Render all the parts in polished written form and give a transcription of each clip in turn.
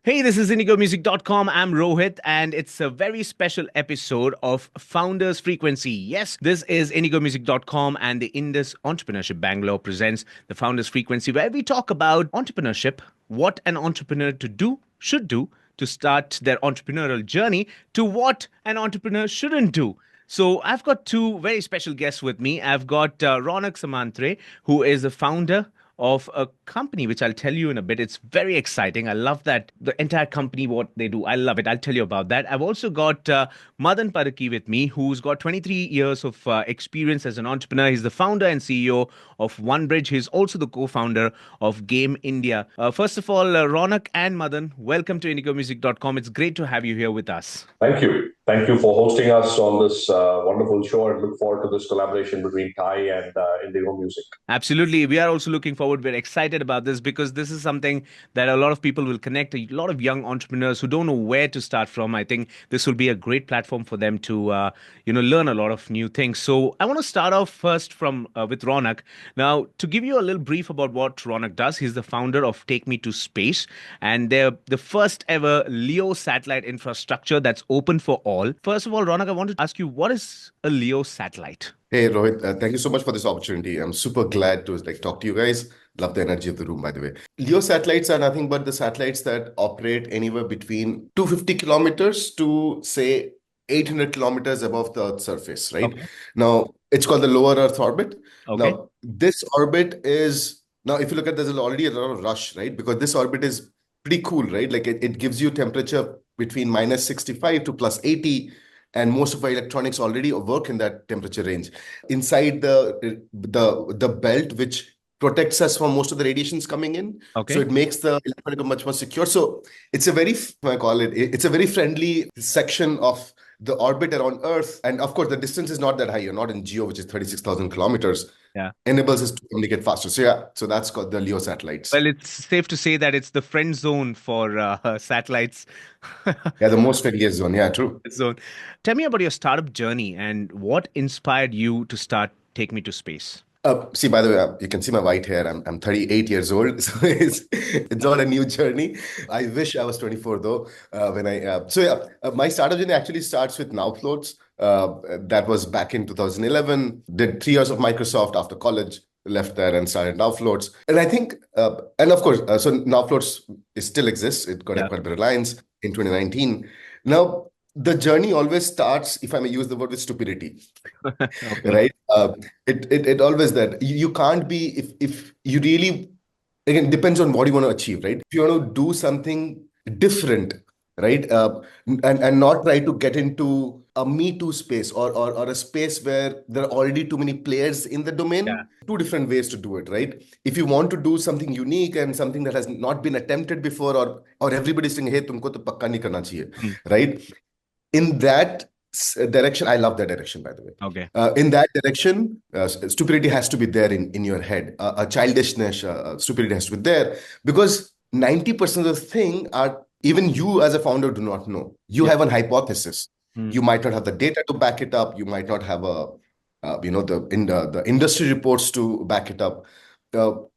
Hey, this is IndigoMusic.com. I'm Rohit, and it's a very special episode of Founders Frequency. Yes, this is IndigoMusic.com, and the Indus Entrepreneurship Bangalore presents the Founders Frequency, where we talk about entrepreneurship, what an entrepreneur should do to start their entrepreneurial journey, to what an entrepreneur shouldn't do. So I've got two very special guests with me. I've got Ronak Samantray, who is the founder of a company, which I'll tell you in a bit. It's very exciting. I love that the entire company, what they do. I love it. I'll tell you about that. I've also got Madan Padaki with me, who's got 23 years of experience as an entrepreneur. He's the founder and CEO of OneBridge. He's also the co-founder of Game India. First of all, Ronak and Madan, welcome to IndigoMusic.com. It's great to have you here with us. Thank you. Thank you for hosting us on this wonderful show and look forward to this collaboration between Thai and Indigo Music. Absolutely. We are also looking forward. We're excited about this because this is something that a lot of people will connect. A lot of young entrepreneurs who don't know where to start from. I think this will be a great platform for them to, learn a lot of new things. So I want to start off first from with Ronak. Now, to give you a little brief about what Ronak does, he's the founder of Take Me to Space, and they're the first ever LEO satellite infrastructure that's open for all. First of all, Ronak, I wanted to ask you, what is a LEO satellite? Hey Rohit, thank you so much for this opportunity. I'm super glad to talk to you guys. Love the energy of the room, by the way. LEO satellites are nothing but the satellites that operate anywhere between 250 kilometers to say 800 kilometers above the Earth's surface, right? Okay. Now, it's called the lower Earth orbit. Okay. Now, this orbit is, now if you look at, there's already a lot of rush, right? Because this orbit is pretty cool, right? Like it gives you temperature between minus 65 to plus 80. And most of our electronics already work in that temperature range. Inside the belt, which protects us from most of the radiations coming in. Okay. So it makes the electronic much more secure. So it's a very, I call it, it's a very friendly section of the orbit around Earth. And of course, the distance is not that high. You're not in GEO, which is 36,000 kilometers. Yeah. Enables us to communicate faster. So yeah, so that's called the LEO satellites. Well, it's safe to say that it's the friend zone for satellites. Yeah, the most friendliest zone. Yeah, true. Zone. Tell me about your startup journey and what inspired you to start Take Me to Space. See, by the way, you can see my white hair. I'm 38 years old, so it's not a new journey. I wish I was 24 though. My startup journey actually starts with Nowfloats. That was back in 2011. Did 3 years of Microsoft after college. Left there and started Nowfloats. And I think, and of course, so Nowfloats still exists. It got acquired by Reliance in 2019. Now, the journey always starts, if I may use the word, with stupidity, right? It always that you can't be, if you really, again, depends on what you want to achieve, right? If you want to do something different, right? And not try to get into a Me Too space or a space where there are already too many players in the domain. Yeah. Two different ways to do it, right? If you want to do something unique and something that has not been attempted before, or everybody's saying, hey, tumko to pakka nahi karna chahiye, right? In that direction, I love that direction, by the way. Okay. In that direction, stupidity has to be there in your head. A childishness, stupidity has to be there because 90% of the thing are even you as a founder do not know. You have an hypothesis. You might not have the data to back it up. You might not have the industry reports to back it up.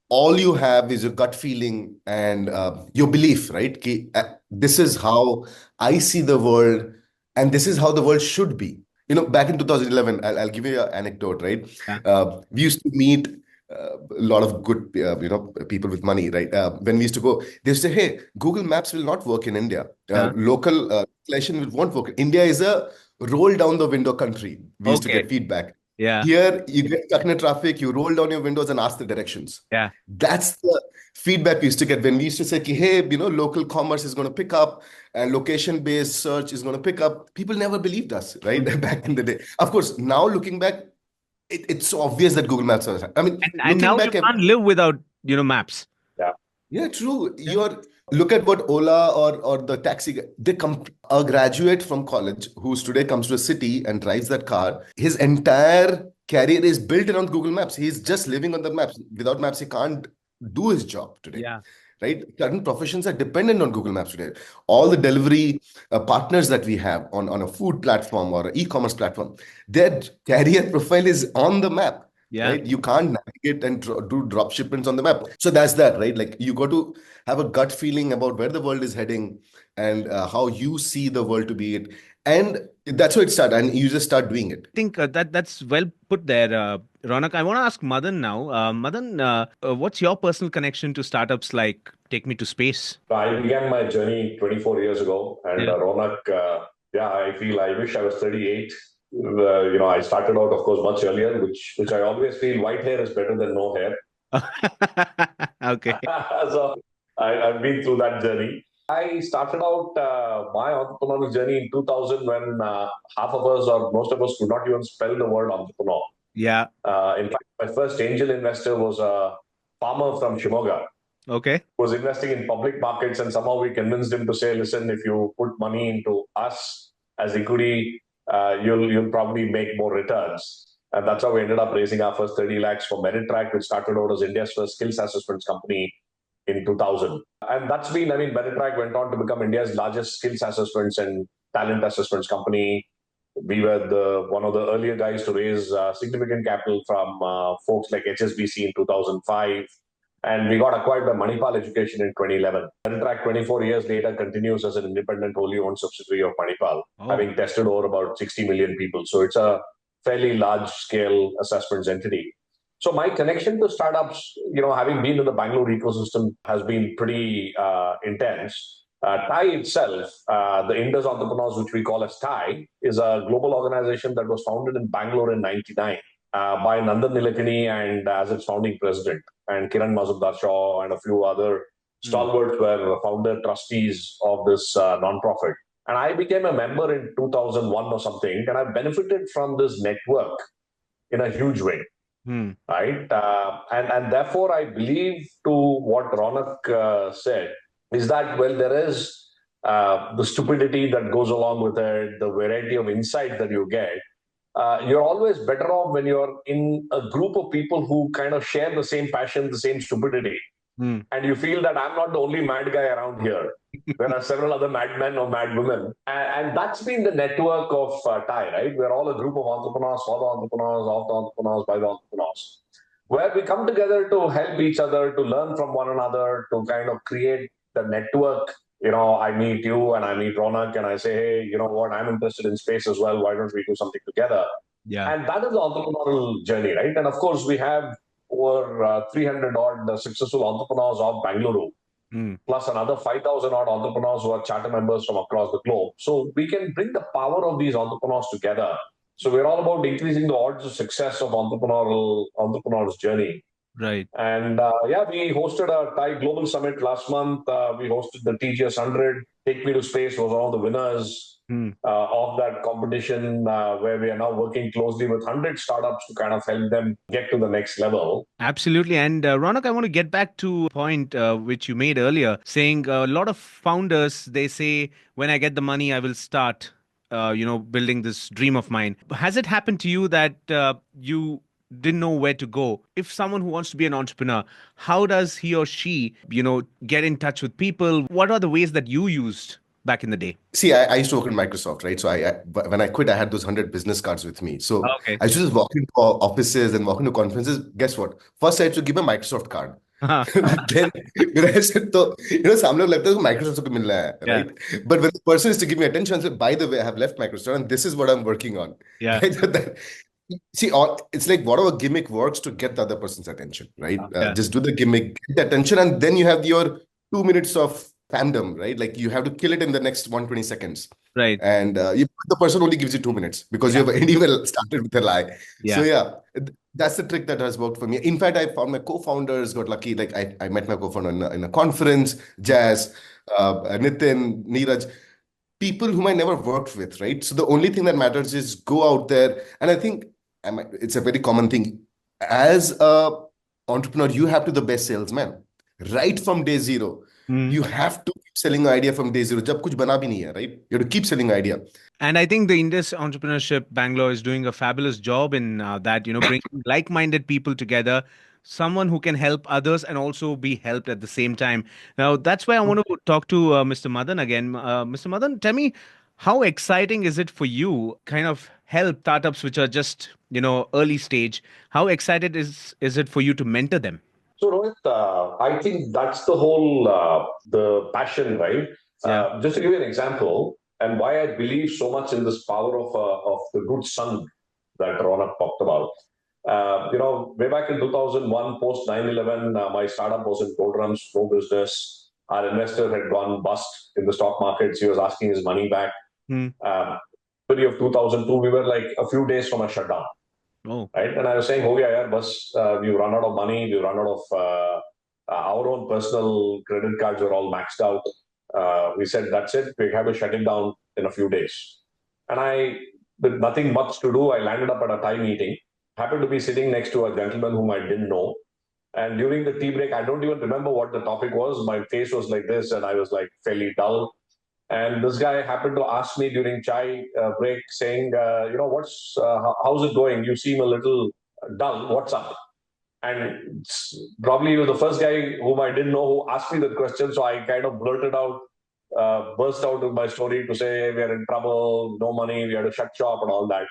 All you have is your gut feeling and your belief, right? This is how I see the world. And this is how the world should be. Back in 2011, I'll give you an anecdote, right? Yeah. We used to meet a lot of good, people with money, right? When we used to go, they used to say, hey, Google Maps will not work in India. Local translation won't work. India is a roll down the window country. We used to get feedback. Yeah. Here, you get stuck in traffic, you roll down your windows and ask the directions. Yeah. That's the feedback we used to get when we used to say, hey, local commerce is going to pick up and location-based search is going to pick up. People never believed us, right? Back in the day. Of course, now looking back, it's so obvious that Google Maps are. I mean, and now you can't live without, maps. Yeah. Yeah, true. Look at what Ola or the taxi, a graduate from college who today comes to a city and drives that car, his entire career is built around Google Maps. He's just living on the maps. Without maps, he can't do his job today. Yeah. Right? Certain professions are dependent on Google Maps today. All the delivery partners that we have on a food platform or an e-commerce platform, their career profile is on the map. Yeah. right? You can't navigate and do drop shipments on the map. So that's that, right? Like you got to have a gut feeling about where the world is heading and how you see the world to be it. And that's how it started. And you just start doing it. I think that's well put there, Ronak. I want to ask Madan now. Madan, what's your personal connection to startups like Take Me to Space? I began my journey 24 years ago, and Yeah. Ronak, I wish I was 38. I started out, of course, much earlier, which I always feel white hair is better than no hair. Okay. So I've been through that journey. I started out my entrepreneurial journey in 2000 when half of us or most of us could not even spell the word entrepreneur. Yeah. In fact, my first angel investor was a farmer from Shimoga Okay. who was investing in public markets, and somehow we convinced him to say, "Listen, if you put money into us as equity, you'll probably make more returns." And that's how we ended up raising our first 30 lakhs for Meritrack, which started out as India's first skills assessments company in 2000. And that's been, I mean, Meritrack went on to become India's largest skills assessments and talent assessments company. We were one of the earlier guys to raise significant capital from folks like HSBC in 2005. And we got acquired by Manipal Education in 2011. Meritrack, 24 years later, continues as an independent, wholly owned subsidiary of Manipal, Oh. having tested over about 60 million people. So it's a fairly large scale assessments entity. So my connection to startups, having been in the Bangalore ecosystem, has been pretty intense. TIE itself, the Indus Entrepreneurs, which we call as TIE, is a global organization that was founded in Bangalore in '99 by Nandan Nilekani and as its founding president, and Kiran Mazumdar Shaw and a few other Hmm. stalwarts were founder trustees of this nonprofit. And I became a member in 2001 or something, and I benefited from this network in a huge way, Hmm. right? And therefore, I believe to what Ronak said is that, well, there is the stupidity that goes along with it, the variety of insight that you get. You're always better off when you're in a group of people who kind of share the same passion, the same stupidity, Hmm. and you feel that I'm not the only mad guy around here. There are several other madmen or mad women. And that's been the network of TIE, right? We're all a group of entrepreneurs, for the entrepreneurs, of the entrepreneurs, by the entrepreneurs, where we come together to help each other, to learn from one another, to kind of create the network. I meet you and I meet Ronak and I say, hey, you know what, I'm interested in space as well. Why don't we do something together? Yeah. And that is the entrepreneurial journey, right? And of course, we have over 300 odd successful entrepreneurs of Bangalore, Hmm. plus another 5,000 odd entrepreneurs who are charter members from across the globe. So we can bring the power of these entrepreneurs together. So we're all about increasing the odds of success of entrepreneurs' journey. Right. And we hosted a Thai Global Summit last month. We hosted the TGS 100. Take Me to Space was one of the winners Hmm. of that competition, where we are now working closely with 100 startups to kind of help them get to the next level. Absolutely. And Ronak, I want to get back to a point which you made earlier, saying a lot of founders, they say, when I get the money, I will start, building this dream of mine. Has it happened to you that you didn't know where to go? If someone who wants to be an entrepreneur, how does he or she, get in touch with people? What are the ways that you used back in the day? See, I used to work in Microsoft, right? So but when I quit, I had those 100 business cards with me. So Okay. I used to just walk into offices and walk into conferences. Guess what? First, I had to give a Microsoft card. Then I said, तो, सामने लगता है Microsoft को मिल रहा है, Yeah. right? But when the person is to give me attention, I say, by the way, I have left Microsoft and this is what I'm working on, Yeah. right? See, it's like whatever gimmick works to get the other person's attention, right? Yeah. Just do the gimmick, get the attention, and then you have your 2 minutes of fandom, right? Like you have to kill it in the next 120 seconds. Right. And the person only gives you 2 minutes because Yeah. you have anyway started with a lie. So Yeah. yeah, that's the trick that has worked for me. In fact, I found my co-founders, got lucky. Like I met my co-founder in a conference, Jazz, Nitin, Neeraj, people whom I never worked with, right? So the only thing that matters is go out there. And I think it's a very common thing. As a entrepreneur, you have to be the best salesman right from day zero. Hmm. You have to keep selling your idea from day zero. जब कुछ बना भी नहीं है, right? You have to keep selling your idea. And I think the Indus Entrepreneurship Bangalore is doing a fabulous job in that, bringing like-minded people together, someone who can help others and also be helped at the same time. Now, that's why I want to talk to Mr. Madan again. Mr. Madan, tell me, How exciting is it for you kind of help startups which are just, early stage? How excited is it for you to mentor them? So Rohit, I think that's the whole the passion, right? Yeah. Just to give you an example, and why I believe so much in this power of the good son that Ronak talked about. Way back in 2001, post 9/11, my startup was in doldrums, no business. Our investor had gone bust in the stock markets. He was asking his money back. Hmm. February of 2002, we were like a few days from a shutdown, Oh. right? And I was saying, "Oh yeah, yaar, bus, we've run out of money. We've run out of our own personal credit cards are all maxed out." We said, "That's it. We have to shut it down in a few days." And with nothing much to do, I landed up at a Thai meeting. Happened to be sitting next to a gentleman whom I didn't know. And during the tea break, I don't even remember what the topic was. My face was like this, and I was like fairly dull. And this guy happened to ask me during chai break, saying, how's it going? You seem a little dull. What's up? And probably he was the first guy whom I didn't know who asked me that question. So I kind of blurted out, burst out with my story to say, hey, we're in trouble, no money, we had to shut shop and all that.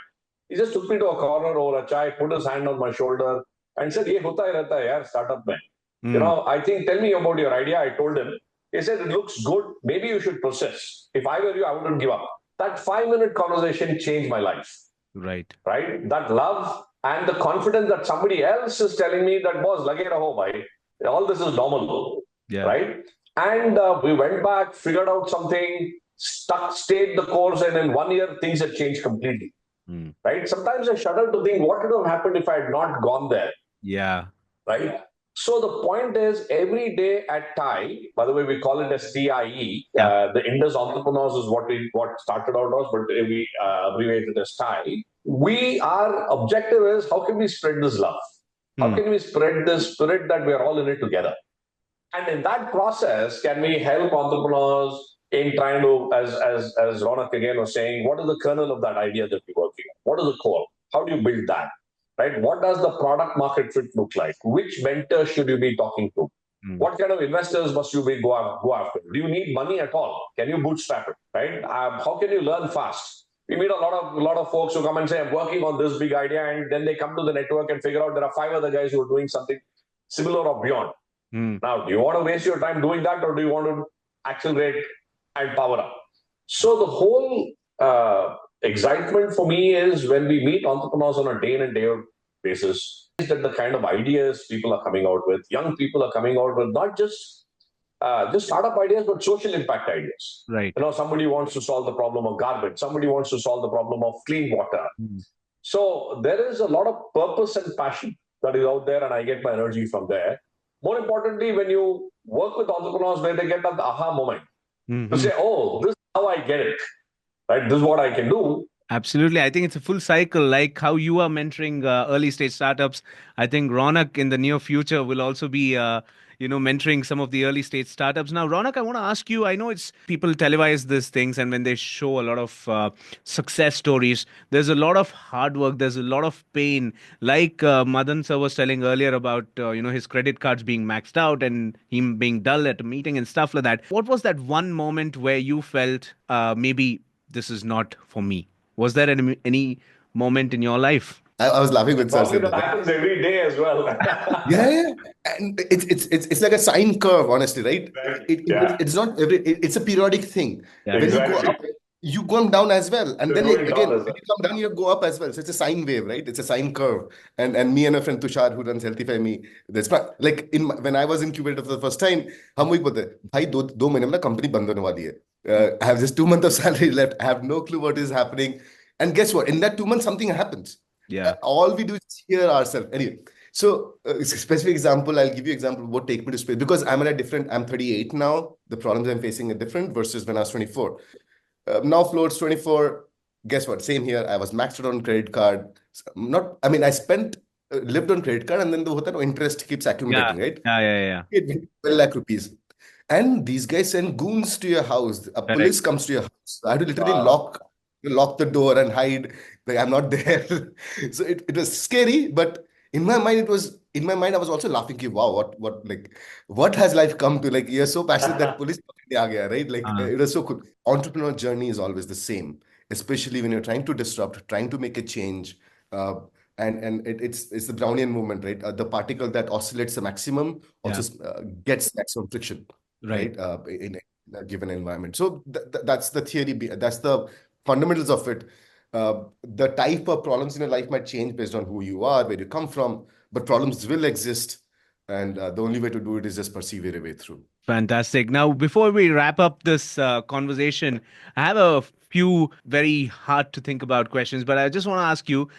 He just took me to a corner over a chai, put his hand on my shoulder and said, ye hota hai rehta hai yaar, startup mein. Hmm. I think, tell me about your idea. I told him. He said, it looks good. Maybe you should process. If I were you, I wouldn't give up. That 5 minute conversation changed my life, Right. right? That love and the confidence that somebody else is telling me that, boss, lage raho, bhai. All this is normal, Yeah. right? And we went back, figured out something, stayed the course, and in 1 year, things had changed completely, Hmm. right? Sometimes I shudder to think what would have happened if I had not gone there, Yeah. right? So the point is, every day at TIE, by the way, we call it as TIE. Yeah. The Indus Entrepreneurs is what started out as, but we abbreviated as TIE. Our objective is how can we spread this love? How Hmm. can we spread this spirit that we are all in it together? And in that process, can we help entrepreneurs in trying to, as Ronak again was saying, what is the kernel of that idea that we're working on? What is the core? How do you build that? Right? What does the product market fit look like? Which mentors should you be talking to? Hmm. What kind of investors must you go after? Do you need money at all? Can you bootstrap it? Right? How can you learn fast? We meet a lot of folks who come and say, "I'm working on this big idea," and then they come to the network and figure out there are 5 other guys who are doing something similar or beyond. Hmm. Now, do you want to waste your time doing that, or do you want to accelerate and power up? So the whole excitement for me is when we meet entrepreneurs on a day in and day out basis, is that the kind of ideas people are coming out with, young people are coming out with, not just startup ideas, but social impact ideas. Right. Somebody wants to solve the problem of garbage. Somebody wants to solve the problem of clean water. Hmm. So there is a lot of purpose and passion that is out there, and I get my energy from there. More importantly, when you work with entrepreneurs where they get that aha moment to Hmm. say, oh, this is how I get it, right? This is what I can do. Absolutely. I think it's a full cycle, like how you are mentoring early stage startups. I think Ronak in the near future will also be, mentoring some of the early stage startups. Now, Ronak, I want to ask you, I know it's people televise these things and when they show a lot of success stories, there's a lot of hard work, there's a lot of pain. Like Madan sir was telling earlier about, his credit cards being maxed out and him being dull at a meeting and stuff like that. What was that one moment where you felt maybe this is not for me? Was there any moment in your life? I was laughing when Sir Probably said that that. happens every day as well. Yeah, yeah. And it's like a sine curve, honestly, right? Yeah, It's not it's a periodic thing. Yeah. When you go exactly. up, you go down as well. And You're then going again, down as when well. you come down, you go up as well. So it's a sine wave, right? It's a sine curve. And me and a friend Tushar who runs Healthify Me, that's not like when I was incubated for the first time, हम वही बोलते हैं, भाई दो महीने में ना company बंद होने वाली है. I have just 2 months of salary left. I have no clue what is happening. And guess what? In that 2 months, something happens. Yeah. All we do is hear ourselves. Anyway, so it's a specific example. I'll give you example of what take me to space because I'm 38 now. The problems I'm facing are different versus when I was 24. Now floats 24. Guess what? Same here. I was maxed out on credit card. Not, I mean, I lived on credit card and then the interest keeps Yeah. accumulating, right? Yeah. Yeah. Yeah. It went 12 lakh rupees. And these guys send goons to your house. A Correct. police comes to your house. I had to literally Wow. lock the door and hide. Like I'm not there. So it was scary, but in my mind, it was in my mind, I was also laughing, ki, wow, what has life come to? Like, you're so passionate that police पकड़ने आ गया, right? Like, Uh, it was so cool. Entrepreneur journey is always the same, especially when you're trying to disrupt, trying to make a change. Uh, it's the Brownian movement, right? The particle that oscillates the maximum yeah, also gets maximum friction, right. right? In a given environment. So that's the theory. That's the fundamentals of it. The type of problems in your life might change based on who you are, where you come from, but problems will exist, and the only way to do it is just persevere your way through. Fantastic. Now, before we wrap up this conversation, I have a few very hard to think about questions, but I just want to ask you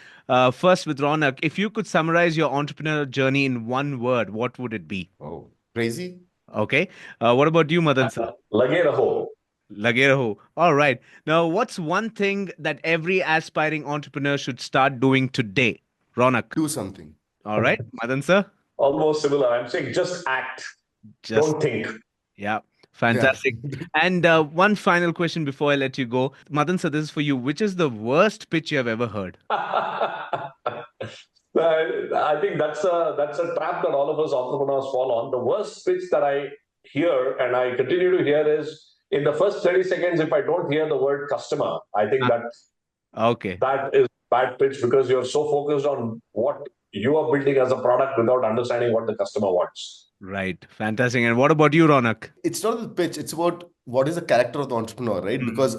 first with Ronak, if you could summarize your entrepreneur journey in one word, what would it be? Oh, crazy? Okay. What about you, Madan sir? Lage raho. Lage raho. All right. Now, what's one thing that every aspiring entrepreneur should start doing today? Ronak. Do something. All right. Madan sir? Almost similar. I'm saying just act. Just, Don't think. yeah. Yeah. Fantastic. And one final question before I let you go. Madan sir, this is for you. Which is the worst pitch you have ever heard? I think that's a trap that all of us entrepreneurs fall on. The worst pitch that I hear and I continue to hear is in the first 30 seconds, if I don't hear the word customer, I think Ah, that okay. that is bad pitch because you're so focused on what you are building as a product without understanding what the customer wants. Right. Fantastic. And what about you, Ronak? It's not the pitch, it's about what is the character of the entrepreneur, right? Mm. Because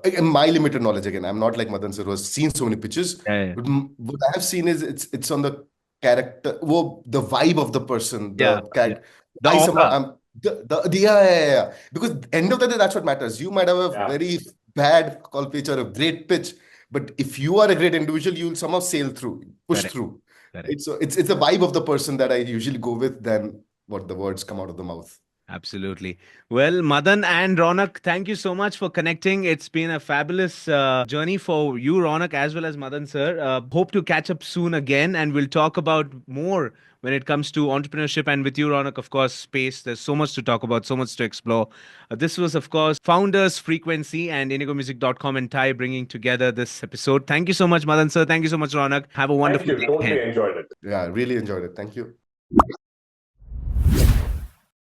in my limited knowledge, again, I'm not like Madan sir who has seen so many pitches, Yeah, yeah. but what I have seen is it's on the character, well, the vibe of the person, Yeah. the Yeah. character. The I somehow aura. I'm yeah, yeah, yeah, yeah. Because end of the day, that's what matters. You might have a Yeah. very bad call pitch or a great pitch, but if you are a great individual, you'll somehow sail through, push Correct. through. Correct. Right? So it's the vibe of the person that I usually go with than what the words come out of the mouth. Absolutely. Well, Madan and Ronak, thank you so much for connecting. It's been a fabulous journey for you, Ronak, as well as Madan, sir. Hope to catch up soon again, and we'll talk about more when it comes to entrepreneurship. And with you, Ronak, of course, space. There's so much to talk about, so much to explore. This was, of course, Founders Frequency and IndigoMusic.com and Thai bringing together this episode. Thank you so much, Madan, sir. Thank you so much, Ronak. Have a Thank wonderful you. day Totally ahead. enjoyed it. Yeah, really enjoyed it. Thank you.